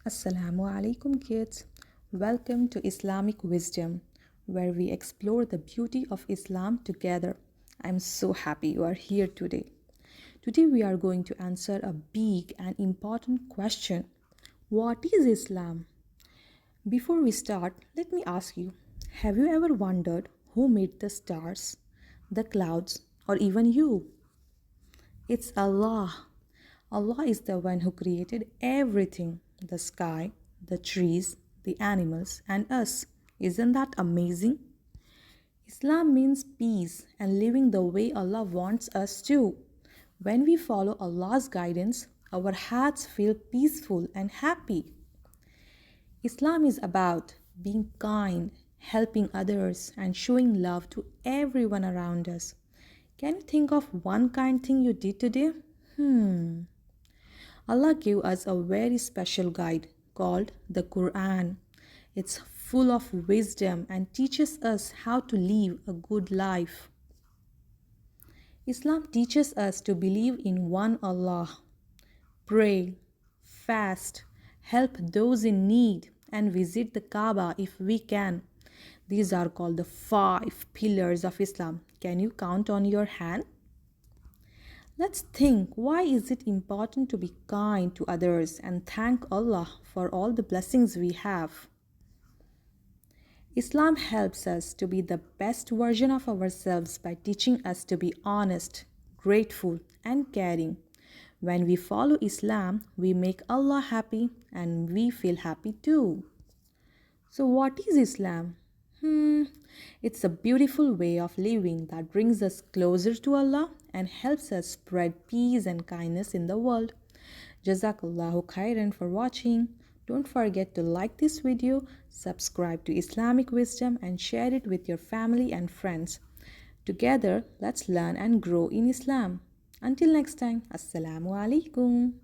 Assalamu alaikum kids. Welcome to Islamic Wisdom, where we explore the beauty of Islam together. I'm so happy you are here today. Today we are going to answer a big and important question. What is Islam? Before we start, let me ask you, have you ever wondered who made the stars, the clouds, or even you? It's Allah. Allah is the one who created everything, the sky, the trees, the animals, and us. Isn't that amazing? Islam means peace and living the way Allah wants us to. When we follow Allah's guidance, our hearts feel peaceful and happy. Islam is about being kind, helping others, and showing love to everyone around us. Can you think of one kind thing you did today? Allah gave us a very special guide called the Quran. It's full of wisdom and teaches us how to live a good life. Islam teaches us to believe in one Allah, pray, fast, help those in need, and visit the Kaaba if we can. These are called the 5 pillars of Islam. Can you count on your hand? Let's think, why is it important to be kind to others and thank Allah for all the blessings we have? Islam helps us to be the best version of ourselves by teaching us to be honest, grateful, and caring. When we follow Islam, we make Allah happy and we feel happy too. So, what is Islam? It's a beautiful way of living that brings us closer to Allah and helps us spread peace and kindness in the world. Jazakallahu khairan for watching. Don't forget to like this video, subscribe to Islamic Wisdom, and share it with your family and friends. Together, let's learn and grow in Islam. Until next time, Assalamu alaikum.